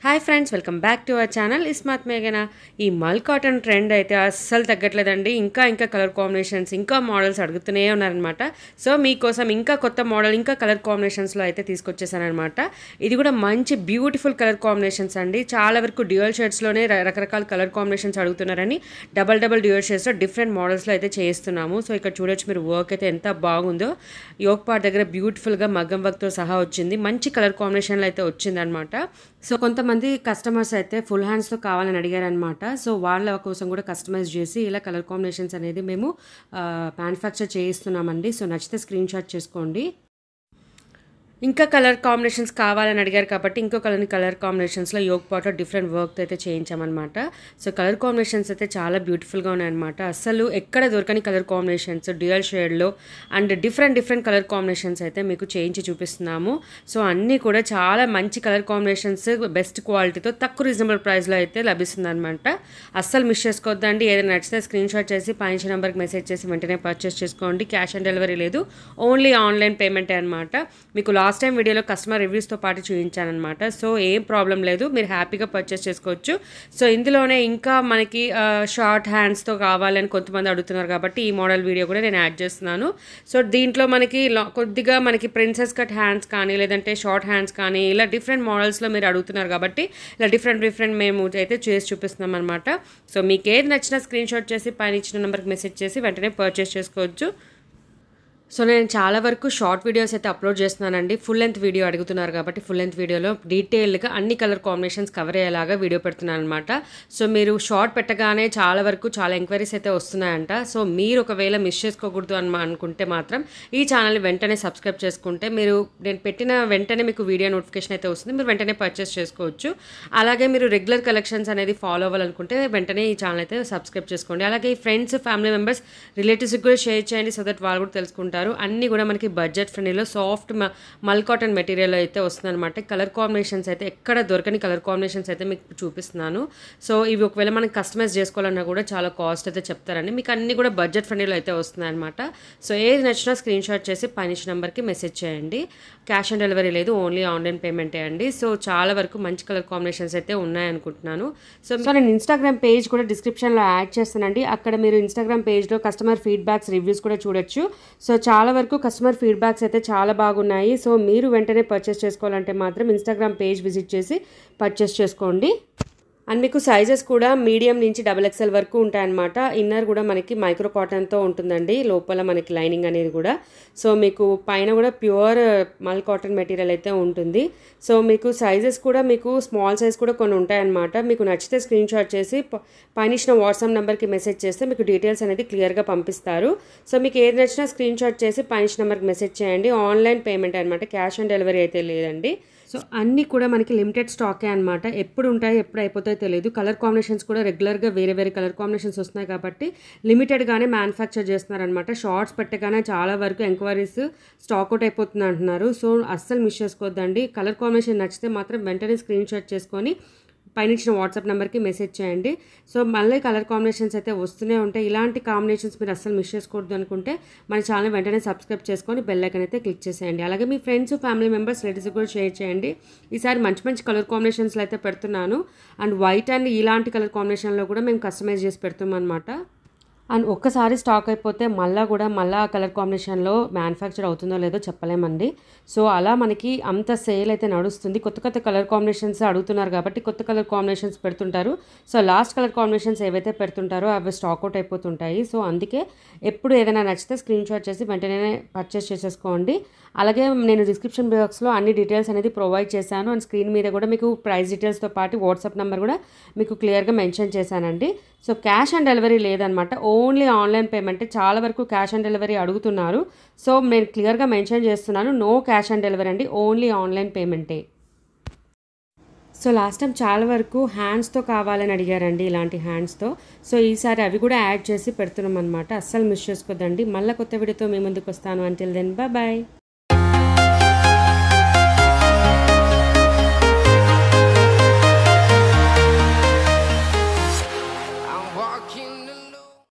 Hi friends, welcome back to our channel Ismat మేఘనా. ఈ మల్ కాటన్ ట్రెండ్ అయితే అస్సలు తగ్గట్లేదండి. ఇంకా కలర్ కాంబినేషన్స్, ఇంకా మోడల్స్ అడుగుతూనే ఉన్నారనమాట. సో మీకోసం ఇంకా కొత్త మోడల్, ఇంకా కలర్ కాంబినేషన్స్లో అయితే తీసుకొచ్చేసానమాట. ఇది కూడా మంచి బ్యూటిఫుల్ కలర్ కాంబినేషన్స్ అండి. చాలా వరకు డ్యూయల్ షేడ్స్లోనే రకరకాల కలర్ కాంబినేషన్స్ అడుగుతున్నారని డబల్ డ్యూయల్ షేడ్స్లో డిఫరెంట్ మోడల్స్లో అయితే చేస్తున్నాము. సో ఇక్కడ చూడొచ్చు మీరు, వర్క్ అయితే ఎంత బాగుందో. యోక్ పార్ట్ దగ్గర బ్యూటిఫుల్గా మగ్గం వర్క్తో సహా వచ్చింది. మంచి కలర్ కాంబినేషన్లో అయితే వచ్చిందనమాట. సో కొంతమంది కస్టమర్స్ అయితే ఫుల్ హ్యాండ్స్తో కావాలని అడిగారనమాట. సో వాళ్ళ కోసం కూడా కస్టమైజ్ చేసి ఇలా కలర్ కాంబినేషన్స్ అనేది మేము మ్యానుఫ్యాక్చర్ చేయిస్తున్నామండి. సో నచ్చితే స్క్రీన్ షాట్ చేసుకోండి. ఇంకా కలర్ కాంబినేషన్స్ కావాలని అడిగారు కాబట్టి ఇంకో కలర్ కాంబినేషన్స్లో యోక్ పార్ట్లో డిఫరెంట్ వర్క్ అయితే చేయించామన్నమాట. సో కలర్ కాంబినేషన్స్ అయితే చాలా బ్యూటిఫుల్గా ఉన్నాయన్నమాట. అసలు ఎక్కడ దొరకని కలర్ కాంబినేషన్స్ డ్యూయల్ షేడ్లో అండ్ డిఫరెంట్ కలర్ కాంబినేషన్స్ అయితే మీకు చేయించి చూపిస్తున్నాము. సో అన్నీ కూడా చాలా మంచి కలర్ కాంబినేషన్స్, బెస్ట్ క్వాలిటీతో తక్కువ రీజనబుల్ ప్రైస్లో అయితే లభిస్తుంది అనమాట. అస్సలు మిస్ చేసుకోవద్దండి. ఏదైనా నచ్చితే స్క్రీన్ షాట్ చేసి పైన నెంబర్కి మెసేజ్ చేసి వెంటనే పర్చేస్ చేసుకోండి. క్యాష్ ఆన్ డెలివరీ లేదు, ఓన్లీ ఆన్లైన్ పేమెంటే అనమాట. మీకు లాస్ట్ టైం వీడియోలో కస్టమర్ రివ్యూస్తో పాటు చూపించానమాట. సో ఏం ప్రాబ్లం లేదు, మీరు హ్యాపీగా పర్చేస్ చేసుకోవచ్చు. సో ఇందులోనే ఇంకా మనకి షార్ట్ హ్యాండ్స్తో కావాలని కొంతమంది అడుగుతున్నారు కాబట్టి ఈ మోడల్ వీడియో కూడా నేను యాడ్ చేస్తున్నాను. సో దీంట్లో మనకి కొద్దిగా మనకి ప్రిన్సెస్ కట్ హ్యాండ్స్ కానీ లేదంటే షార్ట్ హ్యాండ్స్ కానీ ఇలా డిఫరెంట్ మోడల్స్లో మీరు అడుగుతున్నారు కాబట్టి ఇలా డిఫరెంట్ మేము అయితే చేసి చూపిస్తున్నాం అనమాట. సో మీకు ఏది నచ్చినా స్క్రీన్ షాట్ చేసి పైన ఇచ్చిన నెంబర్కి మెసేజ్ చేసి వెంటనే పర్చేస్ చేసుకోవచ్చు. సో నేను చాలా వరకు షార్ట్ వీడియోస్ అయితే అప్లోడ్ చేస్తున్నానండి. ఫుల్ లెంత్ వీడియో అడుగుతున్నారు కాబట్టి ఫుల్ లెంత్ వీడియోలో డీటెయిల్గా అన్ని కలర్ కాంబినేషన్స్ కవర్ అయ్యేలాగా వీడియో పెడుతున్నాను అనమాట. సో మీరు షార్ట్ పెట్టగానే చాలా ఎంక్వైరీస్ అయితే వస్తున్నాయంట. సో మీరు ఒకవేళ మిస్ చేసుకోకూడదు అనుకుంటే మాత్రం ఈ ఛానల్ని వెంటనే సబ్స్క్రైబ్ చేసుకుంటే మీరు నేను పెట్టిన వెంటనే మీకు వీడియో నోటిఫికేషన్ అయితే వస్తుంది. మీరు వెంటనే పర్చేస్ చేసుకోవచ్చు. అలాగే మీరు రెగ్యులర్ కలెక్షన్స్ అనేది ఫాలో అవ్వాలనుకుంటే వెంటనే ఈ ఛానల్ అయితే సబ్స్క్రైబ్ చేసుకోండి. అలాగే ఈ ఫ్రెండ్స్, ఫ్యామిలీ మెంబర్స్, రిలేటివ్స్కి కూడా షేర్ చేయండి. సో దట్ వాళ్ళు కూడా తెలుసుకుంటారు. అన్నీ కూడా మనకి బడ్జెట్ ఫ్రెండ్లీలో సాఫ్ట్ మల్ కాటన్ మెటీరియల్ అయితే వస్తుంది అనమాట. కలర్ కాంబినేషన్స్ అయితే ఎక్కడ దొరకని కలర్ కాంబినేషన్స్ అయితే మీకు చూపిస్తున్నాను. సో ఇవి ఒకవేళ మనం కస్టమైజ్ చేసుకోవాలన్నా కూడా చాలా కాస్ట్ అయితే చెప్తారండి. మీకు అన్నీ కూడా బడ్జెట్ ఫ్రెండ్లీలో అయితే వస్తున్నాయి అనమాట. సో ఏది నచ్చినా స్క్రీన్ షాట్ చేసి పైన నెంబర్కి మెసేజ్ చేయండి. క్యాష్ ఆన్ డెలివరీ లేదు, ఓన్లీ ఆన్లైన్ పేమెంటే అండి. సో చాలా వరకు మంచి కలర్ కాంబినేషన్స్ అయితే ఉన్నాయనుకుంటున్నాను. సో నేను ఇన్స్టాగ్రామ్ పేజ్ కూడా డిస్క్రిప్షన్లో యాడ్ చేస్తానండి. అక్కడ మీరు ఇన్స్టాగ్రామ్ పేజ్లో కస్టమర్ ఫీడ్బ్యాక్స్, రివ్యూస్ కూడా చూడొచ్చు. సో చాలా వరకు కస్టమర్ ఫీడ్బ్యాక్స్ అయితే చాలా బాగున్నాయి. సో మీరు వెంటనే పర్చేస్ చేసుకోవాలంటే మాత్రం ఇన్స్టాగ్రామ్ పేజ్ విజిట్ చేసి పర్చేస్ చేసుకోండి. అండ్ మీకు సైజెస్ కూడా మీడియం నుంచి XXL వరకు ఉంటాయన్నమాట. ఇన్నర్ కూడా మనకి మైక్రో కాటన్తో ఉంటుందండి, లోపల మనకి లైనింగ్ అనేది కూడా. సో మీకు పైన కూడా ప్యూర్ మల్ కాటన్ మెటీరియల్ అయితే ఉంటుంది. సో మీకు సైజెస్ కూడా మీకు స్మాల్ సైజ్ కూడా కొన్ని ఉంటాయన్నమాట. మీకు నచ్చితే స్క్రీన్ షాట్ చేసి పైన ఇచ్చిన వాట్సాప్ నెంబర్కి మెసేజ్ చేస్తే మీకు డీటెయిల్స్ అనేది క్లియర్గా పంపిస్తారు. సో మీకు ఏది నచ్చినా స్క్రీన్ షాట్ చేసి పైన నెంబర్కి మెసేజ్ చేయండి. ఆన్లైన్ పేమెంట్ అనమాట, క్యాష్ ఆన్ డెలివరీ అయితే లేదండి. సో అన్నీ కూడా మనకి లిమిటెడ్ స్టాకే అనమాట. ఎప్పుడు ఉంటాయో ఎప్పుడు అయిపోతాయో తెలియదు. కలర్ కాంబినేషన్స్ కూడా రెగ్యులర్గా వేరే కలర్ కాంబినేషన్స్ వస్తున్నాయి కాబట్టి లిమిటెడ్గానే మ్యానుఫ్యాక్చర్ చేస్తున్నారనమాట. షార్ట్స్ పెట్టగానే చాలా వరకు ఎంక్వైరీస్ స్టాక్ అవుట్ అయిపోతుంది అంటున్నారు. సో అస్సలు మిస్ చేసుకోవద్దండి. కలర్ కాంబినేషన్ నచ్చితే మాత్రం వెంటనే స్క్రీన్ షాట్ చేసుకొని పైన ఇచ్చిన వాట్సాప్ నెంబర్కి మెసేజ్ చేయండి. సో మళ్ళీ కలర్ కాంబినేషన్స్ అయితే వస్తూనే ఉంటాయి. ఇలాంటి కాంబినేషన్స్ మీరు అస్సలు మిస్ చేసుకోవద్దు అనుకుంటే మన ఛానల్ వెంటనే సబ్స్క్రైబ్ చేసుకొని బెల్ ఐకాన్ అయితే క్లిక్ చేసేయండి. అలాగే మీ ఫ్రెండ్స్, ఫ్యామిలీ మెంబర్స్, రిలేటివ్స్ కూడా షేర్ చేయండి. ఈసారి మంచి కలర్ కాంబినేషన్స్లో అయితే పెడుతున్నాను. అండ్ వైట్ అండ్ ఇలాంటి కలర్ కాంబినేషన్లో కూడా మేము కస్టమైజ్ చేసి పెడుతున్నాం అనమాట. అండ్ ఒక్కసారి స్టాక్ అయిపోతే మళ్ళీ ఆ కలర్ కాంబినేషన్లో మ్యానుఫ్యాక్చర్ అవుతుందో లేదో చెప్పలేమండి. సో అలా మనకి అంత సేల్ అయితే నడుస్తుంది. కొత్త కలర్ కాంబినేషన్స్ అడుగుతున్నారు కాబట్టి కొత్త కలర్ కాంబినేషన్స్ పెడుతుంటారు. సో లాస్ట్ కలర్ కాంబినేషన్స్ ఏవైతే పెడుతుంటారో అవి స్టాక్ అవుట్ అయిపోతుంటాయి. సో అందుకే ఎప్పుడు ఏదైనా నచ్చితే స్క్రీన్ షాట్ చేసి వెంటనే పర్చేస్ చేసేసుకోండి. అలాగే నేను డిస్క్రిప్షన్ బాక్స్లో అన్ని డీటెయిల్స్ అనేది ప్రొవైడ్ చేశాను. అండ్ స్క్రీన్ మీద కూడా మీకు ప్రైస్ డీటెయిల్స్తో పాటు వాట్సాప్ నెంబర్ కూడా మీకు క్లియర్గా మెన్షన్ చేశానండి. సో క్యాష్ ఆన్ డెలివరీ లేదనమాట, ఓన్లీ ఆన్లైన్ పేమెంట్. చాలా వరకు క్యాష్ ఆన్ డెలివరీ అడుగుతున్నారు. సో నేను క్లియర్గా మెన్షన్ చేస్తున్నాను, నో క్యాష్ ఆన్ డెలివరీ అండి, ఓన్లీ ఆన్లైన్ పేమెంటే. సో లాస్ట్ టైం చాలా వరకు హ్యాండ్స్తో కావాలని అడిగారండి, ఇలాంటి హ్యాండ్స్తో. సో ఈసారి అవి కూడా యాడ్ చేసి పెడుతున్నాం అనమాట. అస్సలు మిస్ చేసుకోద్దండి. మళ్ళీ కొత్త వీడియోతో మీ ముందుకు వస్తాను. Until then bye.